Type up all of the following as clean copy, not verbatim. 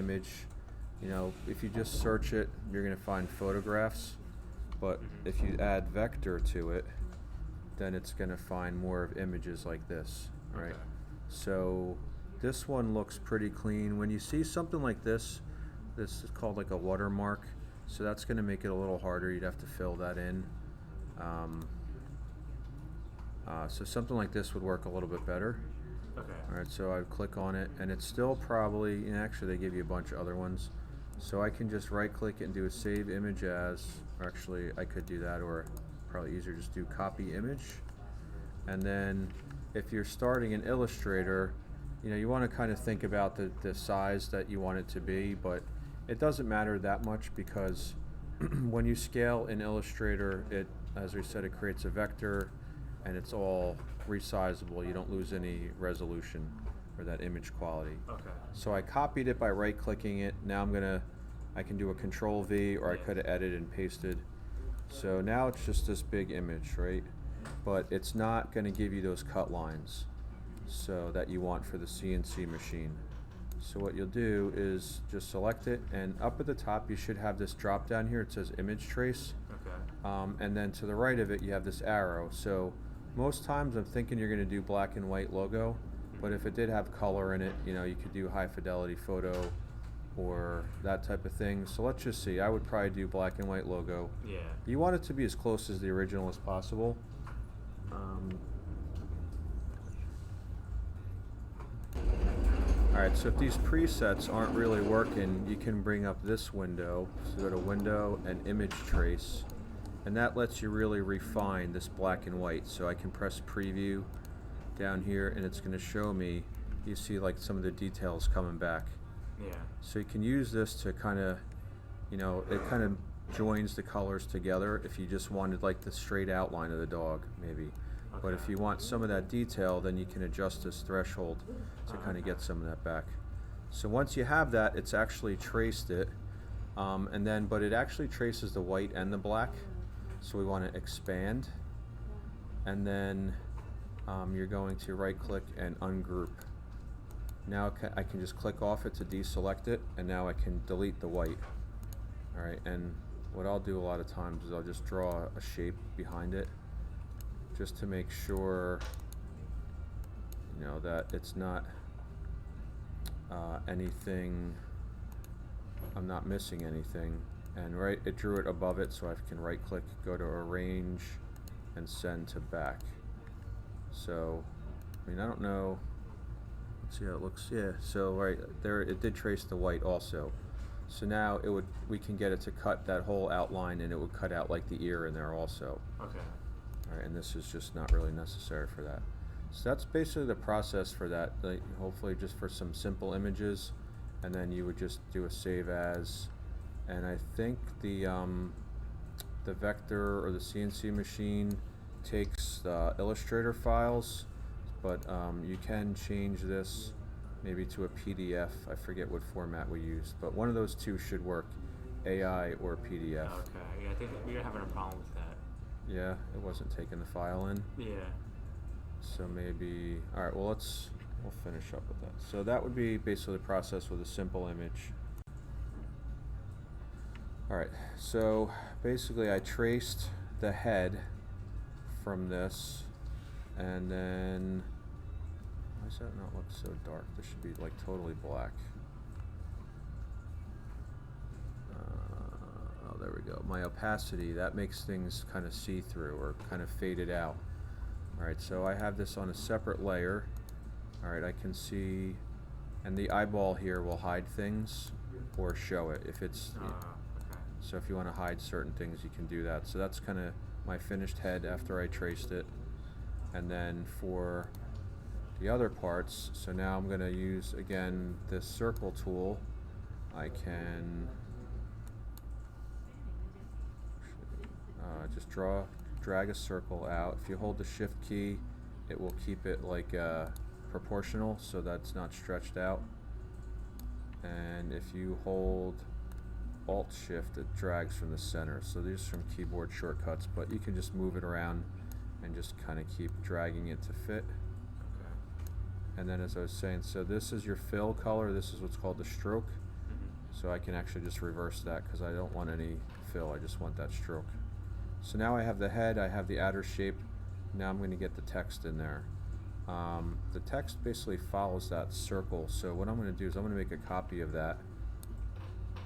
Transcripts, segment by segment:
image, you know, if you just search it, you're going to find photographs, but if you add vector to it, then it's going to find more of images like this, right? Okay. So this one looks pretty clean. When you see something like this is called like a watermark, so that's going to make it a little harder. You'd have to fill that in. So something like this would work a little bit better. Okay. All right, so I would click on it, and it's still probably, and actually they give you a bunch of other ones. So I can just right click it and do a save image as, or actually I could do that, or probably easier just do copy image. And then if you're starting in Illustrator, you know, you want to kind of think about the size that you want it to be, but it doesn't matter that much because when you scale in Illustrator, it, as we said, it creates a vector and it's all resizable. You don't lose any resolution or that image quality. Okay. So I copied it by right clicking it. Now I can do a Control V, or I could have edited and pasted. So now it's just this big image, right? But it's not going to give you those cut lines so that you want for the CNC machine. So what you'll do is just select it, and up at the top you should have this drop down here. It says Image Trace. Okay. And then to the right of it you have this arrow. So most times I'm thinking you're going to do black and white logo, but if it did have color in it, you know, you could do high fidelity photo or that type of thing. So let's just see. I would probably do black and white logo. Yeah. You want it to be as close as the original as possible. Alright, so if these presets aren't really working, you can bring up this window. So go to Window and Image Trace, and that lets you really refine this black and white. So I can press Preview down here, and it's going to show me, you see like some of the details coming back. Yeah. So you can use this to kind of, you know, it kind of joins the colors together if you just wanted like the straight outline of the dog, maybe. But if you want some of that detail, then you can adjust this threshold to kind of get some of that back. So once you have that, it's actually traced it, but it actually traces the white and the black. So we want to expand, and then you're going to right click and ungroup. Now I can just click off it to deselect it, and now I can delete the white. All right, and what I'll do a lot of times is I'll just draw a shape behind it, just to make sure, you know, that it's not anything, I'm not missing anything. And right, it drew it above it, so I can right click, go to arrange, and send to back. So, I mean, I don't know, let's see how it looks. Yeah, so right there it did trace the white also. So now we can get it to cut that whole outline, and it would cut out like the ear in there also. Okay. Alright, and this is just not really necessary for that. So that's basically the process for that, like, hopefully just for some simple images, and then you would just do a save as, and I think the vector or the CNC machine takes the Illustrator files, but you can change this maybe to a PDF. I forget what format we use, but one of those two should work, AI or PDF. Okay. Yeah, I think we are having a problem with that. Yeah, it wasn't taking the file in. Yeah. So maybe, alright, well we'll finish up with that. So that would be basically the process with a simple image. Alright, so basically I traced the head from this, and then, why does that not look so dark? This should be like totally black. Oh, there we go. My opacity, that makes things kind of see-through or kind of faded out. Alright, so I have this on a separate layer. Alright, I can see, and the eyeball here will hide things or show it if it's, Okay. so if you want to hide certain things, you can do that. So that's kind of my finished head after I traced it. And then for the other parts, so now I'm going to use, again, this circle tool. I can just drag a circle out. If you hold the shift key, it will keep it like proportional, so that's not stretched out. And if you hold Alt Shift, it drags from the center. So these are some keyboard shortcuts, but you can just move it around and just kind of keep dragging it to fit. Okay. And then, as I was saying, so this is your fill color. This is what's called the stroke. So I can actually just reverse that because I don't want any fill, I just want that stroke. So now I have the head, I have the adder shape, now I'm going to get the text in there. The text basically follows that circle, so what I'm going to do is I'm going to make a copy of that.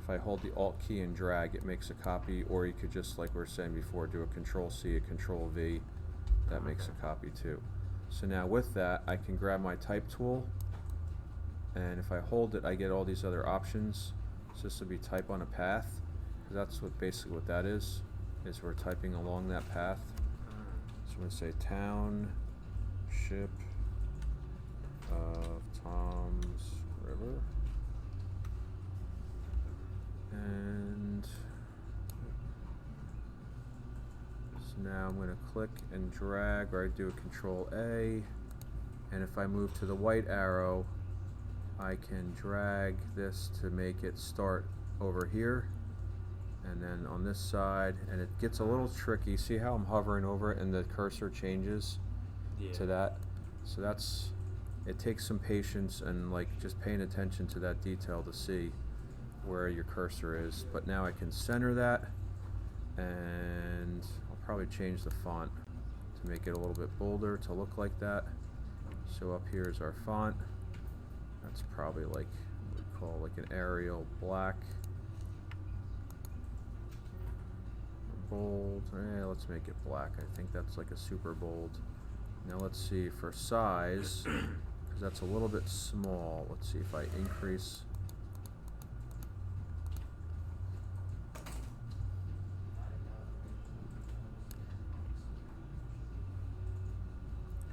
If I hold the Alt key and drag, it makes a copy, or you could just, like we were saying before, do a Control C, a Control V, that makes a copy too. So now with that, I can grab my type tool, and if I hold it, I get all these other options. So this would be type on a path, because that's what basically what that is we're typing along that path. So I'm going to say township of Tom's River, and so now I'm going to click and drag, or I do a Control A, and if I move to the white arrow, I can drag this to make it start over here, and then on this side, and it gets a little tricky. See how I'm hovering over it and the cursor changes to that? So that's, it takes some patience and like just paying attention to that detail to see where your cursor is. But now I can center that, and I'll probably change the font to make it a little bit bolder to look like that. So up here is our font. That's probably like what we call like an Arial black. Bold. Let's make it black. I think that's like a super bold. Now let's see for size, because that's a little bit small. Let's see if I increase.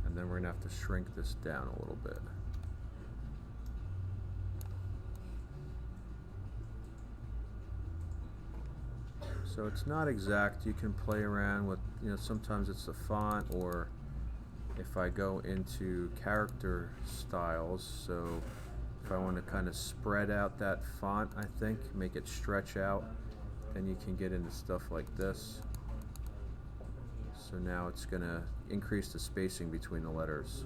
And then we're going to have to shrink this down a little bit. So it's not exact. You can play around with, sometimes it's the font, or if I go into character styles, so if I want to kind of spread out that font, I think, make it stretch out, then you can get into stuff like this. So now it's going to increase the spacing between the letters.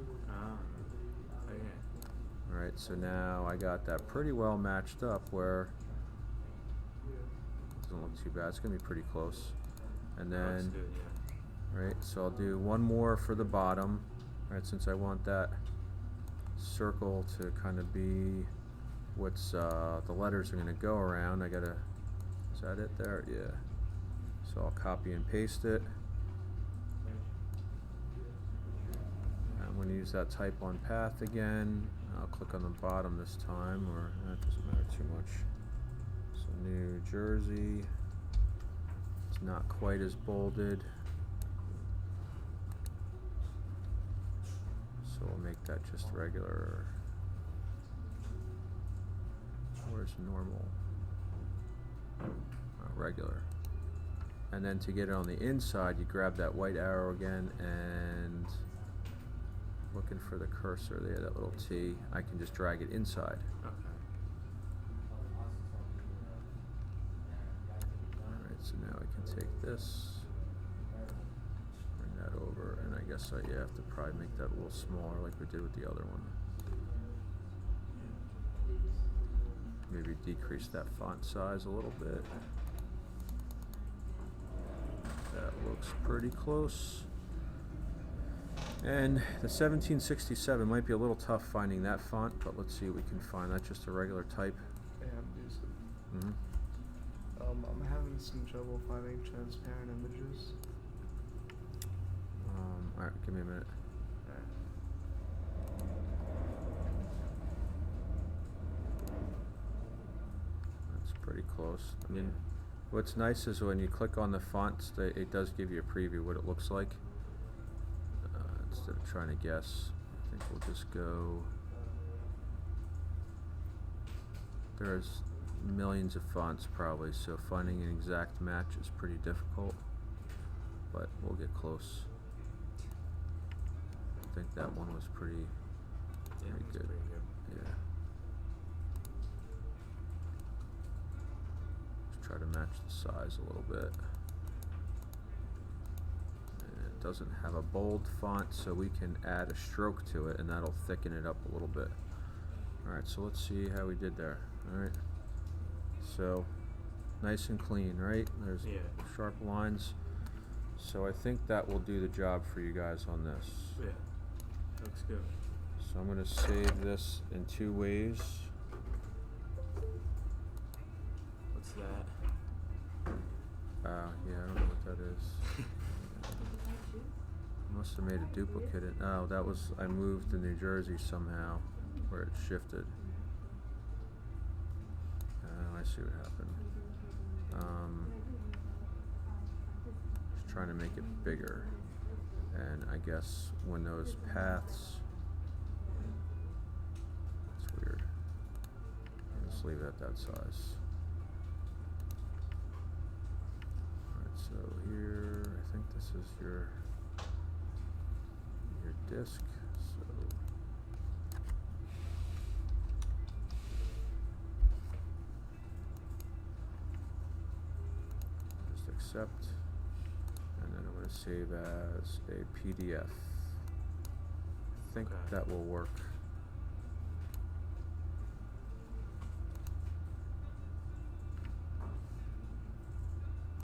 Alright, so now I got that pretty well matched up where doesn't look too bad. It's going to be pretty close. And then, good, yeah. right, so I'll do one more for the bottom, right, since I want that circle to kind of be what's the letters are going to go around. I gotta, is that it there? Yeah. So I'll copy and paste it. I'm going to use that type on path again. I'll click on the bottom this time, or that doesn't matter too much. So New Jersey, it's not quite as bolded, so we'll make that just regular. Where's normal? Regular. And then to get it on the inside, you grab that white arrow again, and looking for the cursor there, that little T, I can just drag it inside. So now I can take this, bring that over, and I guess you have to probably make that a little smaller like we did with the other one. Maybe decrease that font size a little bit. That looks pretty close. And the 1767 might be a little tough finding that font, but let's see what we can find. That's just a regular type. Yeah, I'm used it. Mm-hmm. I'm having some trouble finding transparent images. Alright, give me a minute. That's pretty close. I mean, what's nice is when you click on the fonts, it does give you a preview what it looks like. Instead of trying to guess, I think we'll just go. There's millions of fonts probably, so finding an exact match is pretty difficult, but we'll get close. I think that one was pretty good. Yeah. Just try to match the size a little bit. And it doesn't have a bold font, so we can add a stroke to it, and that'll thicken it up a little bit. Alright, so let's see how we did there. Alright. So nice and clean, right? There's Yeah. sharp lines. So I think that will do the job for you guys on this. Yeah. Looks good. So I'm going to save this in 2 ways. What's that? Yeah, I don't know what that is. Must have made a duplicate. Oh, that was, I moved to New Jersey somehow, where it shifted. I see what happened. Just trying to make it bigger. And I guess when those paths, it's weird. Let's leave it at that size. Alright, so here, I think this is your disc. So just accept, and then I'm going to save as a PDF. I think Okay. that will work.